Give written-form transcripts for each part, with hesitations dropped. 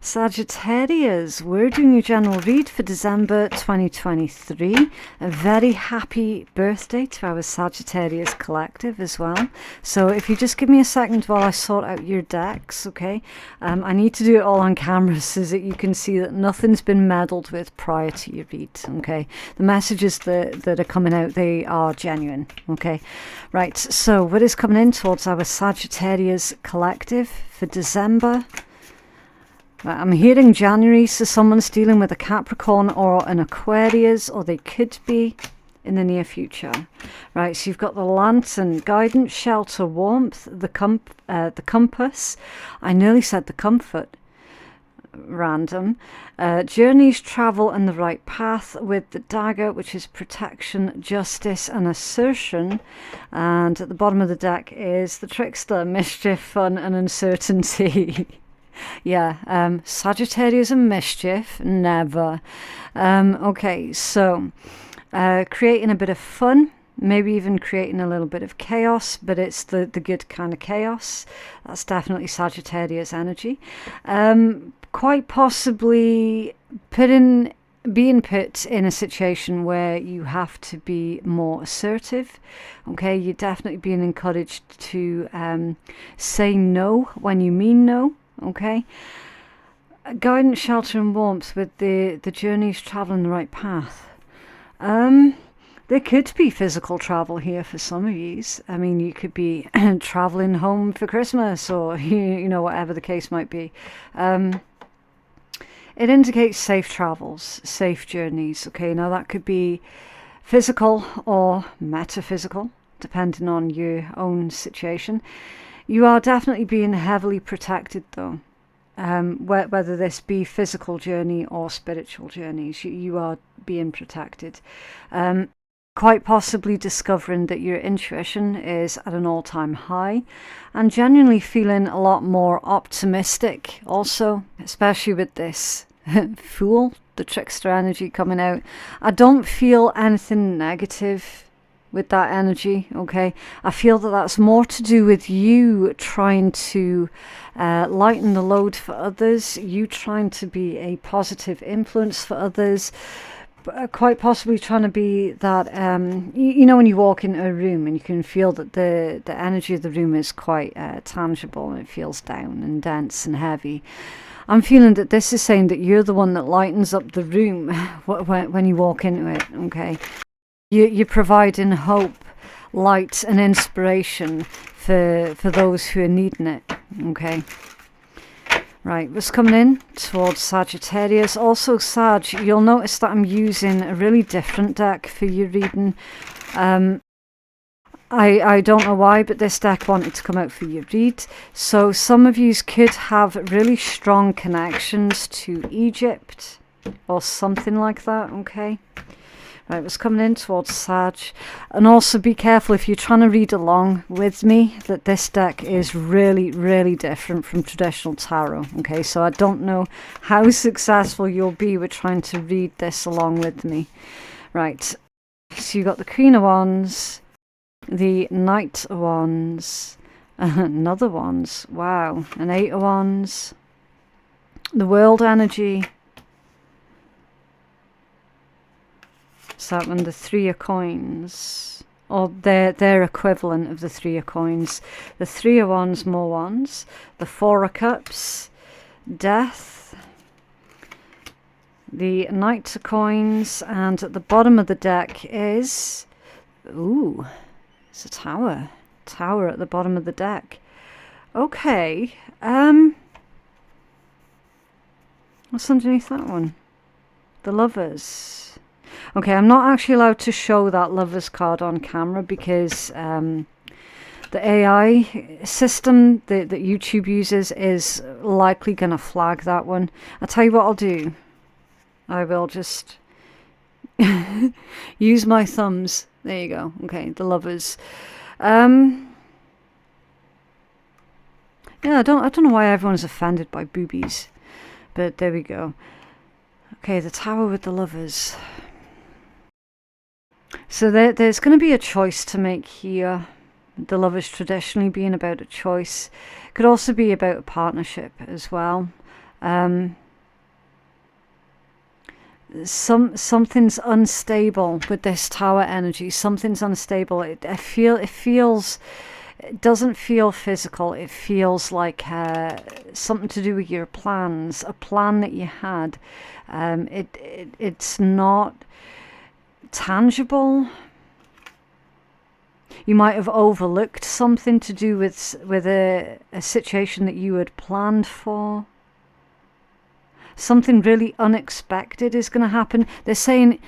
Sagittarius, we're doing your general read for December 2023. A very happy birthday to our Sagittarius collective as well. So if you just give me a second while I sort out your decks, okay? I need to do it all on camera so that you can see that nothing's been meddled with prior to your read, okay? The messages that are coming out, they are genuine, okay? Right, so what is coming in towards our Sagittarius collective for December? I'm hearing January, so someone's dealing with a Capricorn or an Aquarius, or they could be in the near future. Right, so you've got the lantern, guidance, shelter, warmth, the compass. I nearly said the comfort. Random. Journeys, travel, and the right path with the dagger, which is protection, justice, and assertion. And at the bottom of the deck is the trickster, mischief, fun, and uncertainty. Yeah, Sagittarius and mischief, never. Okay, so creating a bit of fun, maybe even creating a little bit of chaos, but it's the good kind of chaos. That's definitely Sagittarius energy. Quite possibly being put in a situation where you have to be more assertive. Okay, you're definitely being encouraged to say no when you mean no. Okay, guidance, shelter, and warmth with the journeys, traveling the right path. There could be physical travel here for some of you. I mean, you could be traveling home for Christmas, or you know, whatever the case might be. It indicates safe travels, safe journeys. Okay, now that could be physical or metaphysical, depending on your own situation. You are definitely being heavily protected, though, whether this be physical journey or spiritual journeys. You are being protected. Quite possibly discovering that your intuition is at an all-time high, and genuinely feeling a lot more optimistic also, especially with this Fool, the trickster energy coming out. I don't feel anything negative with that energy, okay? I feel that that's more to do with you trying to lighten the load for others, you trying to be a positive influence for others, quite possibly trying to be that, you know, when you walk into a room and you can feel that the energy of the room is quite tangible, and it feels down and dense and heavy. I'm feeling that this is saying that you're the one that lightens up the room when you walk into it, okay? You're providing hope, light, and inspiration for those who are needing it, okay? Right, what's coming in towards Sagittarius? Also, Sag, you'll notice that I'm using a really different deck for your reading. I don't know why, but this deck wanted to come out for your read. So some of you could have really strong connections to Egypt or something like that, okay? Right, what's coming in towards Sag. And also be careful if you're trying to read along with me, that this deck is really, really different from traditional tarot. Okay, so I don't know how successful you'll be with trying to read this along with me. Right, so you got the Queen of Wands, the Knight of Wands, another Wands, wow, an Eight of Wands, the World energy. So that one, the Three of Coins, or their equivalent of the Three of Coins. The Three of Wands, more Wands. The Four of Cups, Death. The Knight of Coins, and at the bottom of the deck is, ooh, it's a Tower. Tower at the bottom of the deck. Okay, what's underneath that one? The Lovers. Okay, I'm not actually allowed to show that Lovers card on camera because the AI system that YouTube uses is likely going to flag that one. I'll tell you what I'll do. I will just use my thumbs. There you go. Okay, the Lovers. Yeah, I don't know why everyone's offended by boobies, but there we go. Okay, the Tower with the Lovers. So there's going to be a choice to make here. The Lovers traditionally being about a choice. Could also be about a partnership as well. Something's unstable with this Tower energy. Something's unstable. It doesn't feel physical. It feels like something to do with your plans, a plan that you had. It's not tangible. You might have overlooked something to do with a situation that you had planned for. Something really unexpected is going to happen. They're saying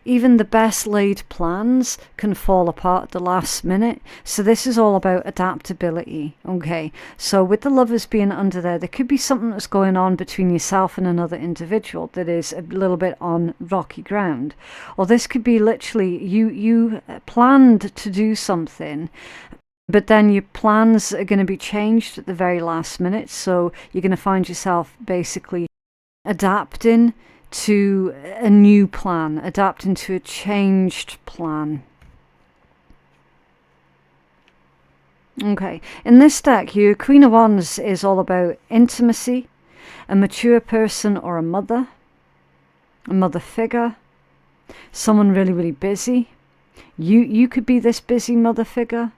even the best laid plans can fall apart at the last minute. So this is all about adaptability. Okay. So with the Lovers being under there could be something that's going on between yourself and another individual that is a little bit on rocky ground. Or this could be literally you planned to do something, but then your plans are going to be changed at the very last minute. So you're going to find yourself basically adapting to a new plan, adapting to a changed plan. Okay, in this deck, your Queen of Wands is all about intimacy, a mature person or a mother figure, someone really, really busy. You could be this busy mother figure.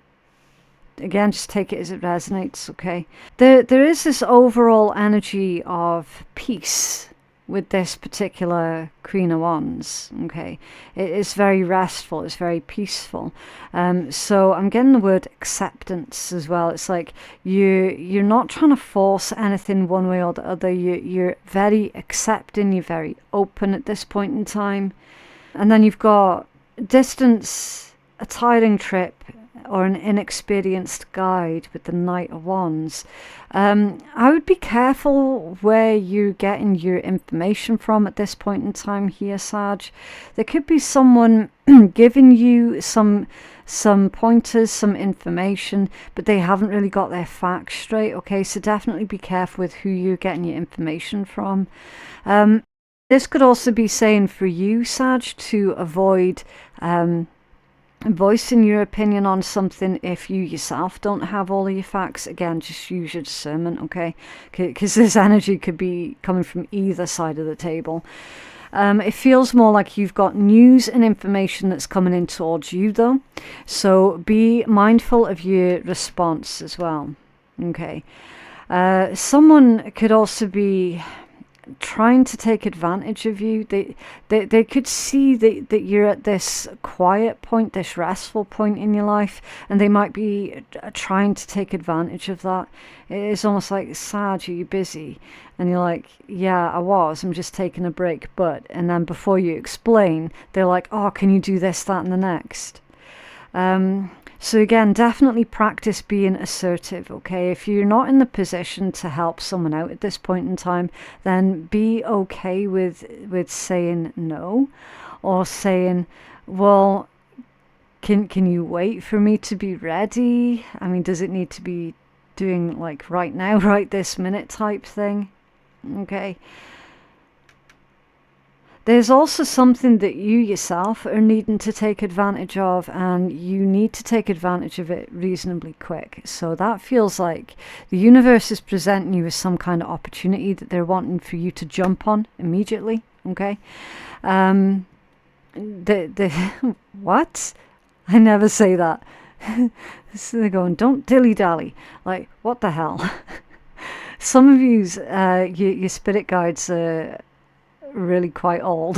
Again, just take it as it resonates, okay? There is this overall energy of peace with this particular Queen of Wands, okay? It is very restful, it's very peaceful. So I'm getting the word acceptance as well. It's like you're not trying to force anything one way or the other. You're very accepting, you're very open at this point in time. And then you've got distance, a tiring trip, or an inexperienced guide with the Knight of Wands. I would be careful where you're getting your information from at this point in time here, Sag. There could be someone giving you some pointers, some information, but they haven't really got their facts straight, okay? So definitely be careful with who you're getting your information from. This could also be saying for you, Sag, to avoid voicing your opinion on something if you yourself don't have all of your facts. Again, just use your discernment, okay? Because this energy could be coming from either side of the table. It feels more like you've got news and information that's coming in towards you, though. So be mindful of your response as well, okay? Someone could also be trying to take advantage of you. They could see that you're at this quiet point, this restful point in your life, and they might be trying to take advantage of that. It is almost like, Sag, are you busy? And you're like, yeah, I'm just taking a break, and then before you explain, they're like, oh, can you do this, that, and the next? So again, definitely practice being assertive, okay? If you're not in the position to help someone out at this point in time, then be okay with saying no, or saying, well, can you wait for me to be ready? I mean, does it need to be doing like right now, right this minute type thing? Okay. There's also something that you yourself are needing to take advantage of, and you need to take advantage of it reasonably quick. So that feels like the universe is presenting you with some kind of opportunity that they're wanting for you to jump on immediately, okay? What? I never say that. So they're going, don't dilly-dally. Like, what the hell? Some of yous, your spirit guides are really quite old,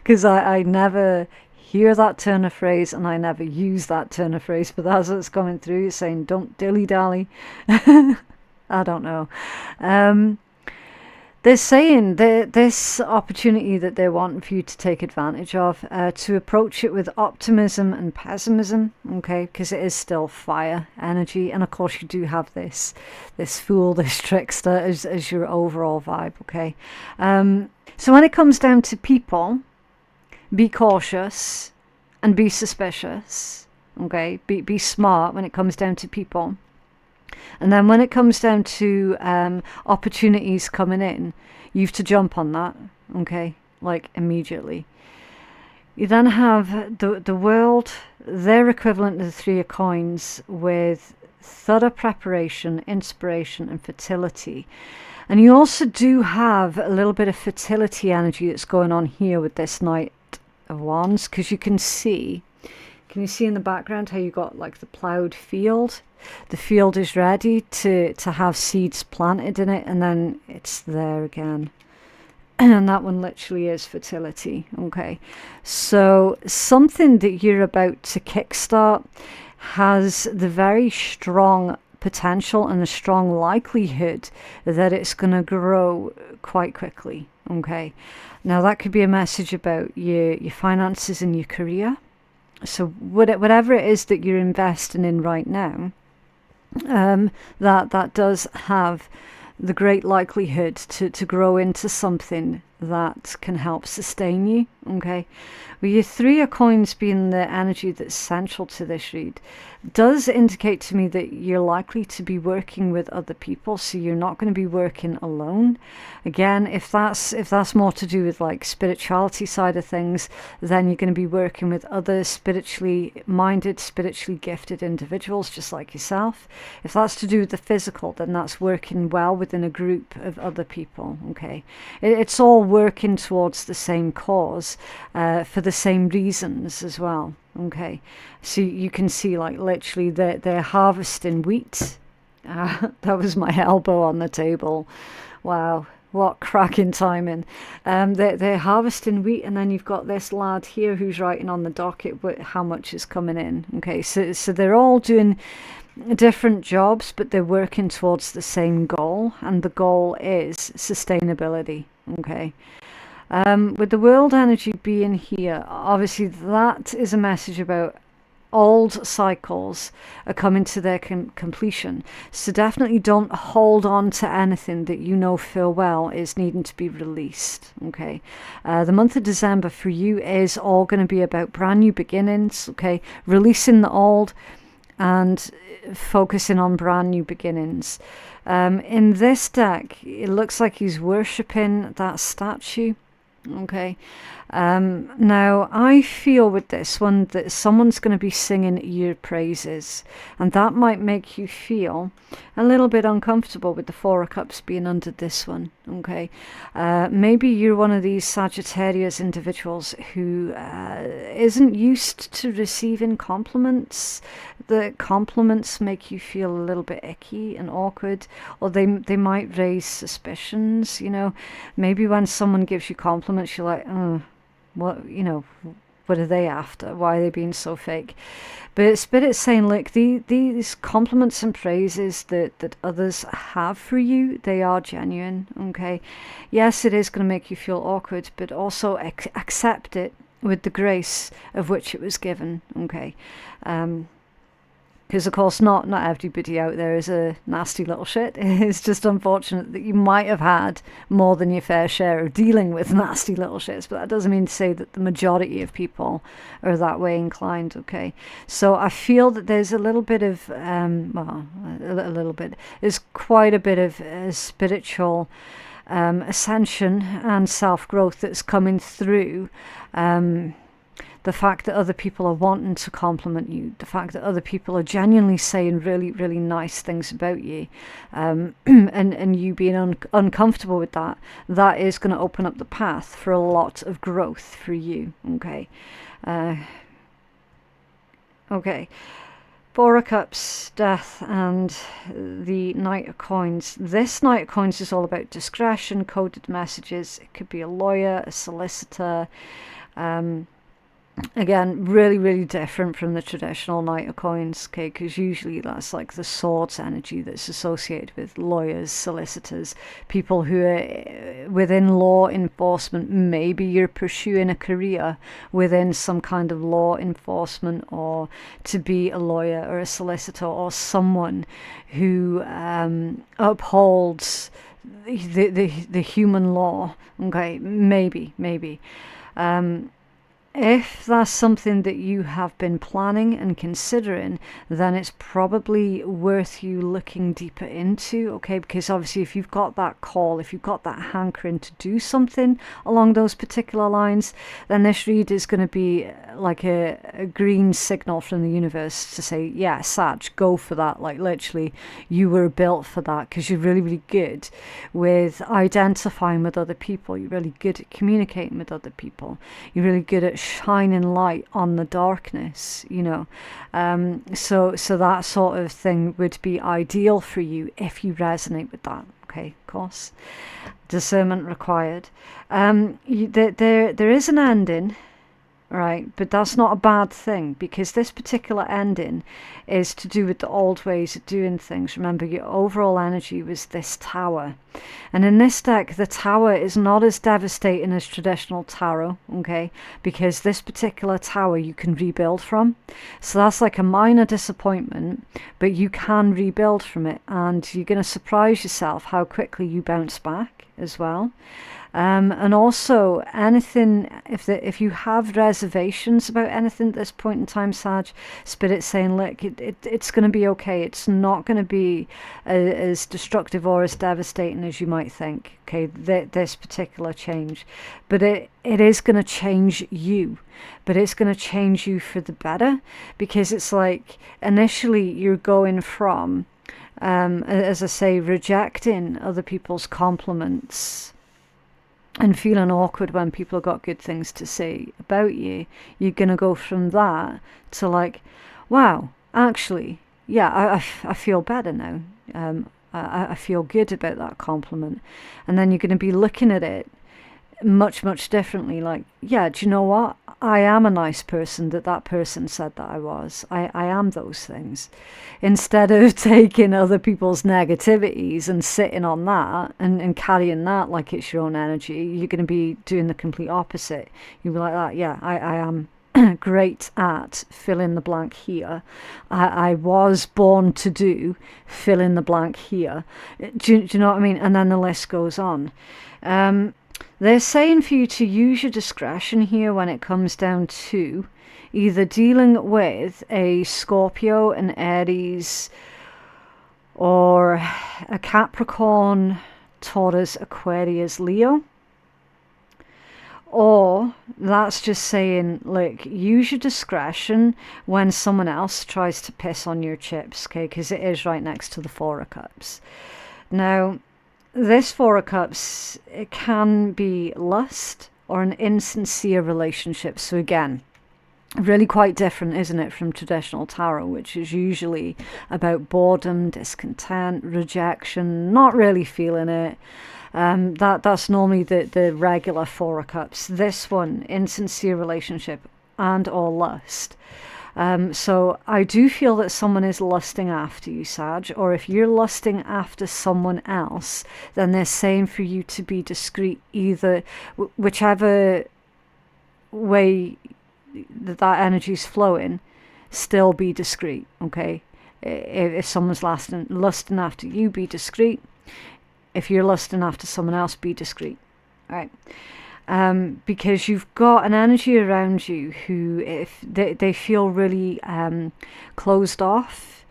because I never hear that turn of phrase, and I never use that turn of phrase, but as it's coming through, it's saying don't dilly-dally. I don't know. They're saying this opportunity that they're wanting for you to take advantage of, to approach it with optimism and pessimism, okay, because it is still fire energy, and of course you do have this fool, this trickster as your overall vibe, okay. So when it comes down to people, be cautious and be suspicious, okay, be smart when it comes down to people. And then when it comes down to opportunities coming in, you have to jump on that, okay, like immediately. You then have the world, their equivalent to the Three of Coins, with thorough preparation, inspiration and fertility. And you also do have a little bit of fertility energy that's going on here with this Knight of Wands, because you can see, can you see in the background how you got like the ploughed field? The field is ready to have seeds planted in it, and then it's there again. And that one literally is fertility. Okay, so something that you're about to kickstart has the very strong potential and a strong likelihood that it's going to grow quite quickly. Okay, now that could be a message about your finances and your career. So whatever it is that you're investing in right now, that does have the great likelihood to grow into something that can help sustain you. Okay, with your Three of Coins being the energy that's central to this read, does indicate to me that you're likely to be working with other people, so you're not going to be working alone. Again, if that's more to do with like spirituality side of things, then you're going to be working with other spiritually minded, spiritually gifted individuals just like yourself. If that's to do with the physical, then that's working well within a group of other people. Okay, it's all working towards the same cause, for the same reasons as well. Okay, so you can see like literally they're harvesting wheat. That was my elbow on the table. Wow, what cracking timing. They're harvesting wheat, and then you've got this lad here who's writing on the docket how much is coming in. Okay, so they're all doing different jobs, but they're working towards the same goal, and the goal is sustainability. Okay, with the world energy being here, obviously that is a message about old cycles are coming to their completion. So definitely don't hold on to anything that you know full well is needing to be released. Okay, the month of December for you is all going to be about brand new beginnings. Okay, releasing the old and focusing on brand new beginnings. In this deck, it looks like he's worshipping that statue. Okay, now I feel with this one that someone's going to be singing your praises, and that might make you feel a little bit uncomfortable with the Four of Cups being under this one. Okay, maybe you're one of these Sagittarius individuals who isn't used to receiving compliments. The compliments make you feel a little bit icky and awkward, or they might raise suspicions. You know, maybe when someone gives you compliments, you're like, what, you know, what are they after? Why are they being so fake? But Spirit's saying, look, these compliments and praises that others have for you, they are genuine. Okay, yes, it is going to make you feel awkward, but also accept it with the grace of which it was given. Okay, because of course not everybody out there is a nasty little shit. It's just unfortunate that you might have had more than your fair share of dealing with nasty little shits, but that doesn't mean to say that the majority of people are that way inclined. Okay, so I feel that there's a little bit of there's quite a bit of spiritual ascension and self-growth that's coming through. The fact that other people are wanting to compliment you, the fact that other people are genuinely saying really, really nice things about you, and you being uncomfortable with that, that is going to open up the path for a lot of growth for you. Okay. Okay. Four of Cups, Death, and the Knight of Coins. This Knight of Coins is all about discretion, coded messages. It could be a lawyer, a solicitor, again, really, really different from the traditional Knight of Coins, okay, because usually that's like the swords energy that's associated with lawyers, solicitors, people who are within law enforcement. Maybe you're pursuing a career within some kind of law enforcement, or to be a lawyer or a solicitor, or someone who upholds the human law. Okay, maybe. if that's something that you have been planning and considering, then it's probably worth you looking deeper into, okay? Because obviously if you've got that call, if you've got that hankering to do something along those particular lines, then this read is going to be like a green signal from the universe to say, yeah, Sag, go for that. Like literally, you were built for that, because you're really, really good with identifying with other people. You're really good at communicating with other people. You're really good at shining light on the darkness, you know. So that sort of thing would be ideal for you if you resonate with that. Okay, of course. Discernment required. There is an ending, right? But that's not a bad thing, because this particular ending is to do with the old ways of doing things. Remember, your overall energy was this tower. And in this deck, the tower is not as devastating as traditional tarot, okay? Because this particular tower you can rebuild from. So that's like a minor disappointment, but you can rebuild from it. And you're going to surprise yourself how quickly you bounce back as well. And also anything, if you have reservations about anything at this point in time, Sag, Spirit's saying, look, it's going to be okay. It's not going to be as destructive or as devastating as you might think, okay, this particular change. But it is going to change you. But it's going to change you for the better, because it's like initially you're going from, as I say, rejecting other people's compliments and feeling awkward when people have got good things to say about you. You're going to go from that to like, wow, actually, yeah, I feel better now. I feel good about that compliment. And then you're going to be looking at it much, much differently. Like, yeah, do you know what? I am a nice person that person said that I was. I am those things. Instead of taking other people's negativities and sitting on that and carrying that like it's your own energy, you're going to be doing the complete opposite. You'll be like that, yeah, I am great at fill in the blank here. I was born to do fill in the blank here. Do you know what I mean? And then the list goes on. They're saying for you to use your discretion here when it comes down to either dealing with a Scorpio, an Aries, or a Capricorn, Taurus, Aquarius, Leo. Or that's just saying, look, use your discretion when someone else tries to piss on your chips, okay? Because it is right next to the Four of Cups. Now, this Four of Cups, it can be lust or an insincere relationship. So again, really quite different, isn't it, from traditional tarot, which is usually about boredom, discontent, rejection, not really feeling it. That's normally the regular Four of Cups. This one, insincere relationship and or lust. So I do feel that someone is lusting after you, Sag, or if you're lusting after someone else, then they're saying for you to be discreet, either whichever way that energy's flowing, still be discreet, okay? If someone's lusting after you, be discreet. If you're lusting after someone else, be discreet, all right? Because you've got an energy around you who, if they feel really closed off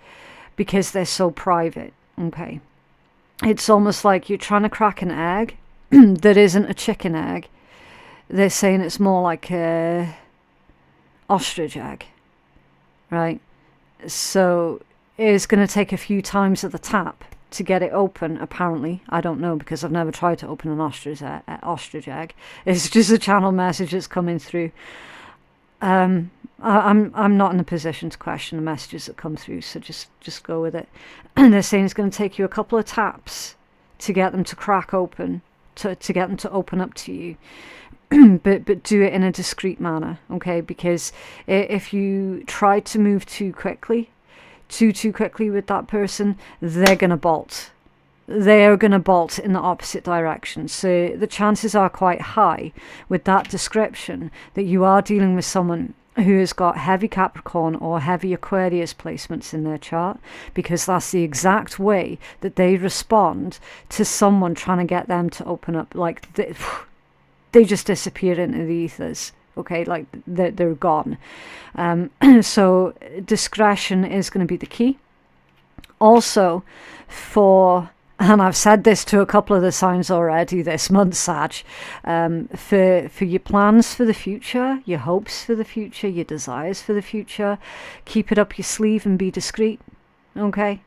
because they're so private, okay? It's almost like you're trying to crack an egg that isn't a chicken egg. They're saying it's more like a ostrich egg, right? So it's going to take a few times of the tap to get it open, apparently. I don't know, because I've never tried to open an ostrich egg. It's just a channel message that's coming through. I'm not in a position to question the messages that come through, so just go with it. And they're saying it's going to take you a couple of taps to get them to crack open, to get them to open up to you. but do it in a discreet manner, okay? Because if you try to move too quickly with that person, they're going to bolt. They're going to bolt in the opposite direction. So the chances are quite high with that description that you are dealing with someone who has got heavy Capricorn or heavy Aquarius placements in their chart, because that's the exact way that they respond to someone trying to get them to open up. Like they just disappear into the ethers. okay? Like they're gone. So discretion is going to be the key. Also, and I've said this to a couple of the signs already this month, Sag, for your plans for the future, your hopes for the future, your desires for the future, keep it up your sleeve and be discreet, okay?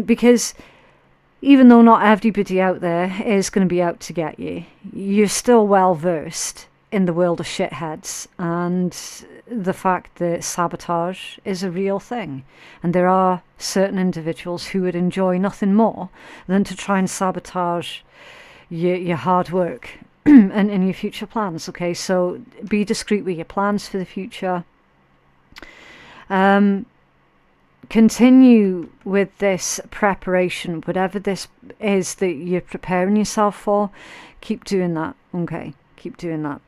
Because even though not everybody out there is going to be out to get you, you're still well versed in the world of shitheads and the fact that sabotage is a real thing. And there are certain individuals who would enjoy nothing more than to try and sabotage your hard work and your future plans, okay? So be discreet with your plans for the future. Continue with this preparation, whatever this is that you're preparing yourself for. Keep doing that, okay? Keep doing that.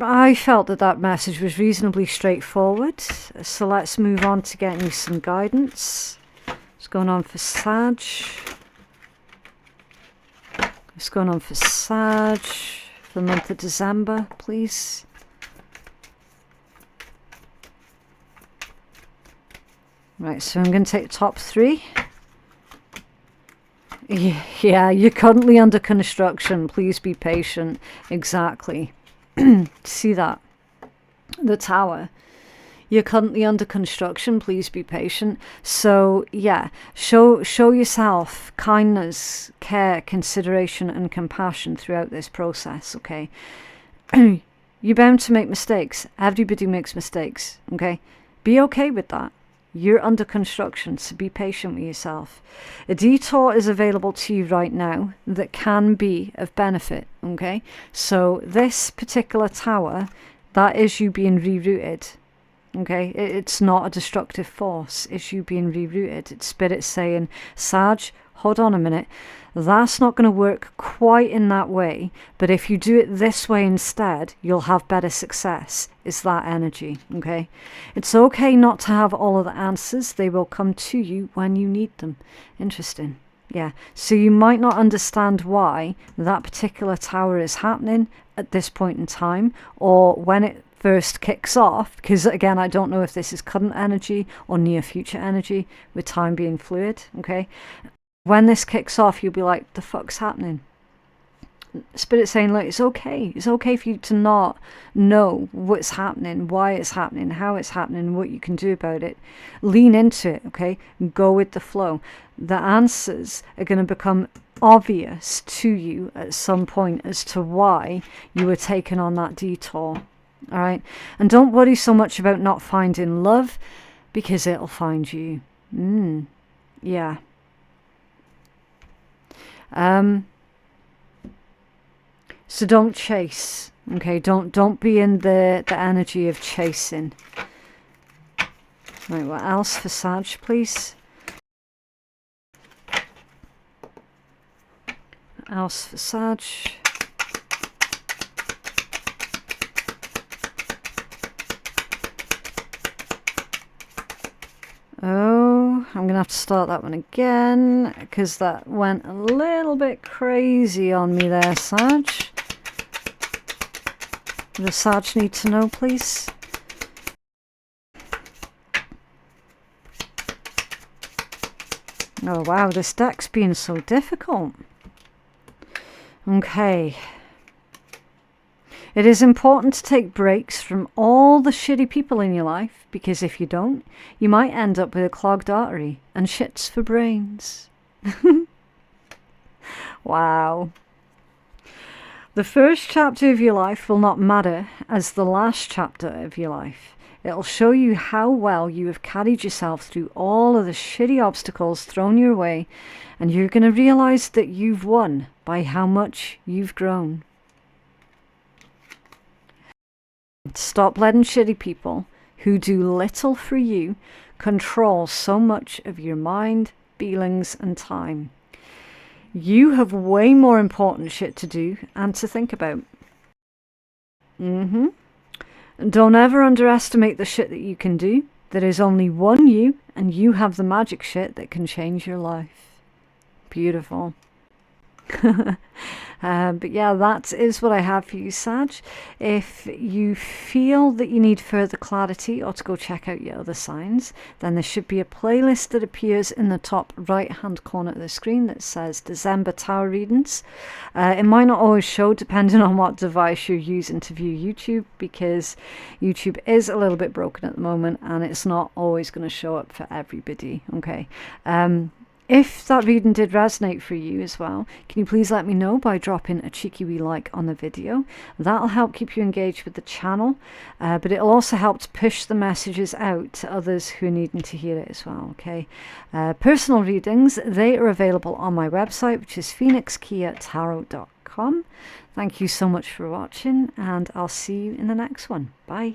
I felt that message was reasonably straightforward, so let's move on to getting you some guidance. What's going on for Sag? What's going on for Sag for the month of December, please? Right, so I'm going to take the top 3. Yeah, you're currently under construction. Please be patient. Exactly. See that? The Tower. You're currently under construction. Please be patient. So, yeah, show yourself kindness, care, consideration, and compassion throughout this process, okay? You're bound to make mistakes. Everybody makes mistakes, okay? Be okay with that. You're under construction, so be patient with yourself. A detour is available to you right now that can be of benefit, okay? So this particular tower, that is you being rerouted, okay? It's not a destructive force. It's you being rerouted. It's Spirit saying, Sag, hold on a minute. That's not going to work quite in that way, but if you do it this way instead, you'll have better success. Is that energy, okay? It's okay not to have all of the answers. They will come to you when you need them. Interesting. Yeah. So you might not understand why that particular tower is happening at this point in time, or when it first kicks off, because again, I don't know if this is current energy or near future energy, with time being fluid, okay? When this kicks off, you'll be like, the fuck's happening? Spirit saying, look, it's okay. It's okay for you to not know what's happening, why it's happening, how it's happening, what you can do about it. Lean into it, okay? Go with the flow. The answers are going to become obvious to you at some point as to why you were taken on that detour, all right? And don't worry so much about not finding love, because it'll find you. Yeah. So don't chase, okay? Don't be in the energy of chasing. Right, what else for Sag, please? What else for Sag? Oh, I'm going to have to start that one again, because that went a little bit crazy on me there, Sag. Does Sag need to know, please? Oh, wow, this deck's being so difficult. Okay. It is important to take breaks from all the shitty people in your life, because if you don't, you might end up with a clogged artery and shits for brains. Wow. The first chapter of your life will not matter as the last chapter of your life. It'll show you how well you have carried yourself through all of the shitty obstacles thrown your way, and you're going to realize that you've won by how much you've grown. Stop letting shitty people who do little for you control so much of your mind, feelings, and time. You have way more important shit to do and to think about. Don't ever underestimate the shit that you can do. There is only one you, and you have the magic shit that can change your life. Beautiful. But yeah, that is what I have for you, Sag. If you feel that you need further clarity or to go check out your other signs, then there should be a playlist that appears in the top right hand corner of the screen that says December Tarot Readings. It might not always show depending on what device you're using to view YouTube, because YouTube is a little bit broken at the moment and it's not always going to show up for everybody. Okay. If that reading did resonate for you as well, can you please let me know by dropping a cheeky wee like on the video? That'll help keep you engaged with the channel, but it'll also help to push the messages out to others who are needing to hear it as well, okay? Personal readings, they are available on my website, which is phoenixkeiatarot.com. Thank you so much for watching, and I'll see you in the next one. Bye.